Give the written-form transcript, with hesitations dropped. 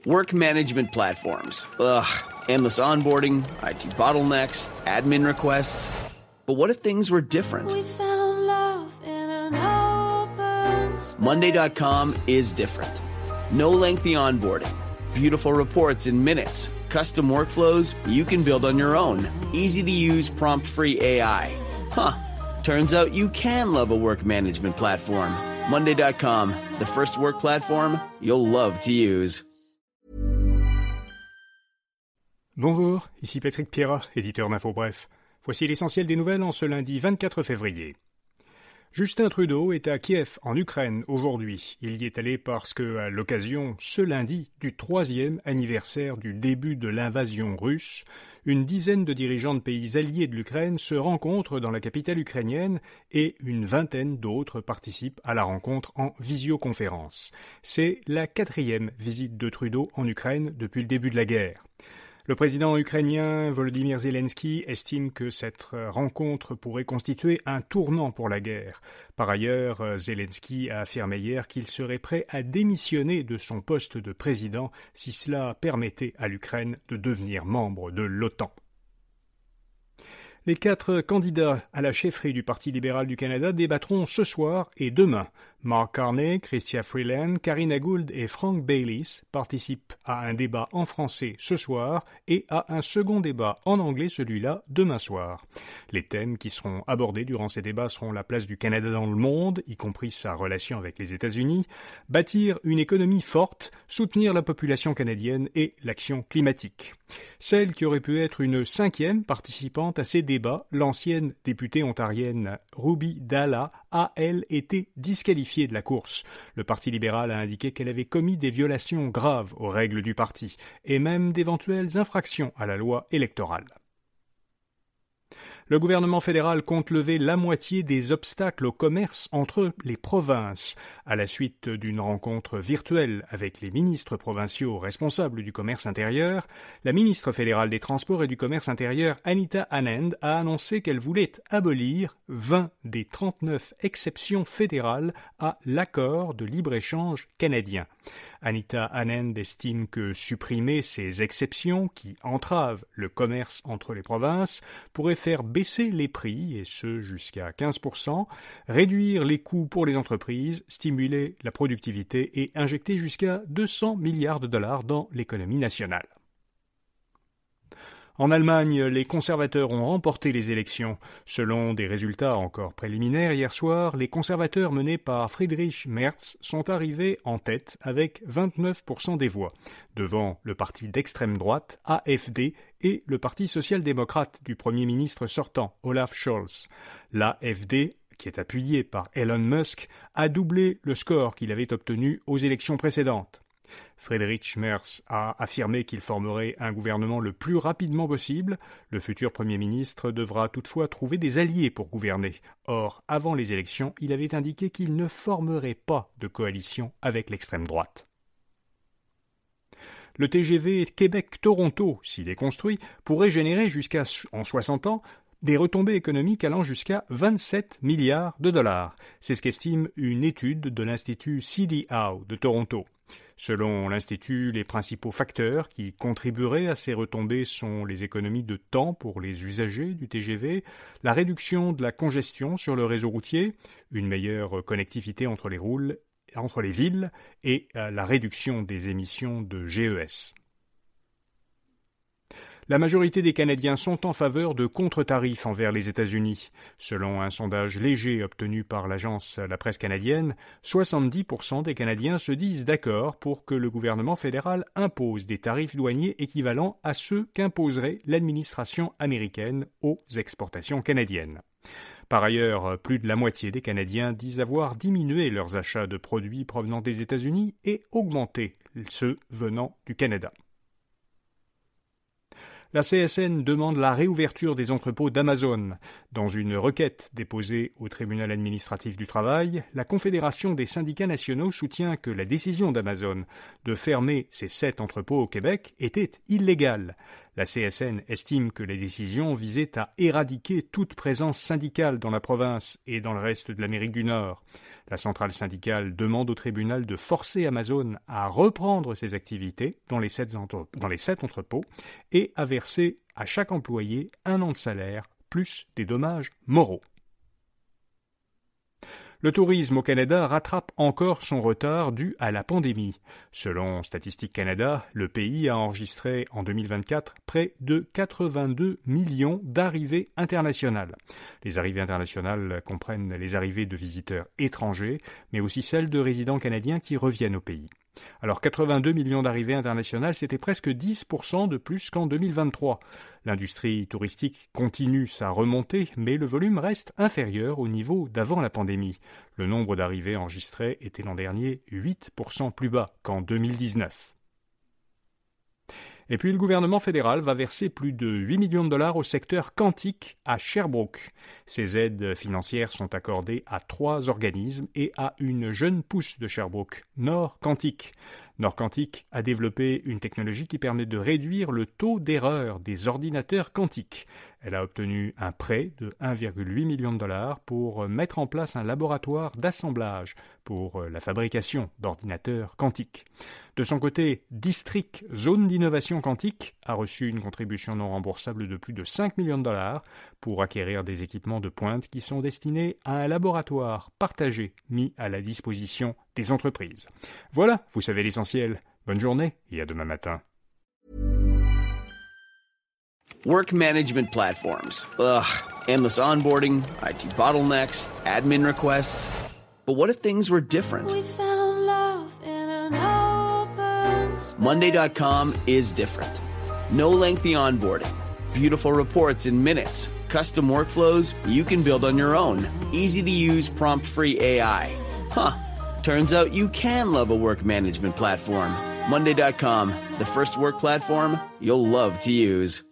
Work management platforms. Ugh, endless onboarding, IT bottlenecks, admin requests. But what if things were different? We found love in an open space. Monday.com is different. No lengthy onboarding. Beautiful reports in minutes. Custom workflows you can build on your own. Easy to use prompt-free AI. Huh. Turns out you can love a work management platform. Monday.com, the first work platform you'll love to use. Bonjour, ici Patrick Pierrat, éditeur d'Info Bref. Voici l'essentiel des nouvelles en ce lundi 24 février. Justin Trudeau est à Kiev, en Ukraine, aujourd'hui. Il y est allé parce que, à l'occasion, ce lundi, du 3e anniversaire du début de l'invasion russe, une dizaine de dirigeants de pays alliés de l'Ukraine se rencontrent dans la capitale ukrainienne et une vingtaine d'autres participent à la rencontre en visioconférence. C'est la 4e visite de Trudeau en Ukraine depuis le début de la guerre. Le président ukrainien Volodymyr Zelensky estime que cette rencontre pourrait constituer un tournant pour la guerre. Par ailleurs, Zelensky a affirmé hier qu'il serait prêt à démissionner de son poste de président si cela permettait à l'Ukraine de devenir membre de l'OTAN. Les 4 candidats à la chefferie du Parti libéral du Canada débattront ce soir et demain. Mark Carney, Chrystia Freeland, Karina Gould et Frank Baylis participent à un débat en français ce soir et à un second débat en anglais, celui-là, demain soir. Les thèmes qui seront abordés durant ces débats seront la place du Canada dans le monde, y compris sa relation avec les États-Unis, bâtir une économie forte, soutenir la population canadienne et l'action climatique. Celle qui aurait pu être une 5e participante à ces débats, l'ancienne députée ontarienne Ruby Dalla, a, elle, été disqualifiée de la course. Le Parti libéral a indiqué qu'elle avait commis des violations graves aux règles du parti et même d'éventuelles infractions à la loi électorale. Le gouvernement fédéral compte lever la moitié des obstacles au commerce entre les provinces. À la suite d'une rencontre virtuelle avec les ministres provinciaux responsables du commerce intérieur, la ministre fédérale des Transports et du Commerce intérieur, Anita Anand, a annoncé qu'elle voulait abolir 20 des 39 exceptions fédérales à l'accord de libre-échange canadien. Anita Anand estime que supprimer ces exceptions qui entravent le commerce entre les provinces pourrait faire baisser les prix, et ce jusqu'à 15%, réduire les coûts pour les entreprises, stimuler la productivité et injecter jusqu'à 200 milliards de dollars dans l'économie nationale. En Allemagne, les conservateurs ont remporté les élections. Selon des résultats encore préliminaires hier soir, les conservateurs menés par Friedrich Merz sont arrivés en tête avec 29% des voix, devant le parti d'extrême droite, AfD, et le parti social-démocrate du Premier ministre sortant, Olaf Scholz. L'AfD, qui est appuyé par Elon Musk, a doublé le score qu'il avait obtenu aux élections précédentes. Friedrich Merz a affirmé qu'il formerait un gouvernement le plus rapidement possible. Le futur Premier ministre devra toutefois trouver des alliés pour gouverner. Or, avant les élections, il avait indiqué qu'il ne formerait pas de coalition avec l'extrême droite. Le TGV Québec-Toronto, s'il est construit, pourrait générer en 60 ans des retombées économiques allant jusqu'à 27 milliards de dollars. C'est ce qu'estime une étude de l'Institut CD Howe de Toronto. Selon l'Institut, les principaux facteurs qui contribueraient à ces retombées sont les économies de temps pour les usagers du TGV, la réduction de la congestion sur le réseau routier, une meilleure connectivité entre les villes et la réduction des émissions de GES. La majorité des Canadiens sont en faveur de contre-tarifs envers les États-Unis. Selon un sondage léger obtenu par l'agence La Presse canadienne, 70% des Canadiens se disent d'accord pour que le gouvernement fédéral impose des tarifs douaniers équivalents à ceux qu'imposerait l'administration américaine aux exportations canadiennes. Par ailleurs, plus de la moitié des Canadiens disent avoir diminué leurs achats de produits provenant des États-Unis et augmenté ceux venant du Canada. La CSN demande la réouverture des entrepôts d'Amazon. Dans une requête déposée au tribunal administratif du travail, la Confédération des syndicats nationaux soutient que la décision d'Amazon de fermer ses 7 entrepôts au Québec était illégale. La CSN estime que la décision visait à éradiquer toute présence syndicale dans la province et dans le reste de l'Amérique du Nord. La centrale syndicale demande au tribunal de forcer Amazon à reprendre ses activités dans les 7 entrepôts et à verser à chaque employé 1 an de salaire plus des dommages moraux. Le tourisme au Canada rattrape encore son retard dû à la pandémie. Selon Statistique Canada, le pays a enregistré en 2024 près de 82 millions d'arrivées internationales. Les arrivées internationales comprennent les arrivées de visiteurs étrangers, mais aussi celles de résidents canadiens qui reviennent au pays. Alors 82 millions d'arrivées internationales, c'était presque 10% de plus qu'en 2023. L'industrie touristique continue sa remontée, mais le volume reste inférieur au niveau d'avant la pandémie. Le nombre d'arrivées enregistrées était l'an dernier 8% plus bas qu'en 2019. Et puis le gouvernement fédéral va verser plus de 8 millions de dollars au secteur quantique à Sherbrooke. Ces aides financières sont accordées à 3 organismes et à une jeune pousse de Sherbrooke, Nord Quantique. Nord Quantique a développé une technologie qui permet de réduire le taux d'erreur des ordinateurs quantiques. Elle a obtenu un prêt de 1,8 million de dollars pour mettre en place un laboratoire d'assemblage pour la fabrication d'ordinateurs quantiques. De son côté, District Zone d'Innovation Quantique a reçu une contribution non remboursable de plus de 5 millions de dollars pour acquérir des équipements de pointe qui sont destinés à un laboratoire partagé mis à la disposition des entreprises. Voilà, vous savez l'essentiel. Bonne journée et à demain matin. Work management platforms. Ugh, endless onboarding, IT bottlenecks, admin requests. But what if things were different? We found love in an open space. Monday.com is different. No lengthy onboarding. Beautiful reports in minutes. Custom workflows you can build on your own. Easy to use prompt-free AI. Huh. Turns out you can love a work management platform. Monday.com, the first work platform you'll love to use.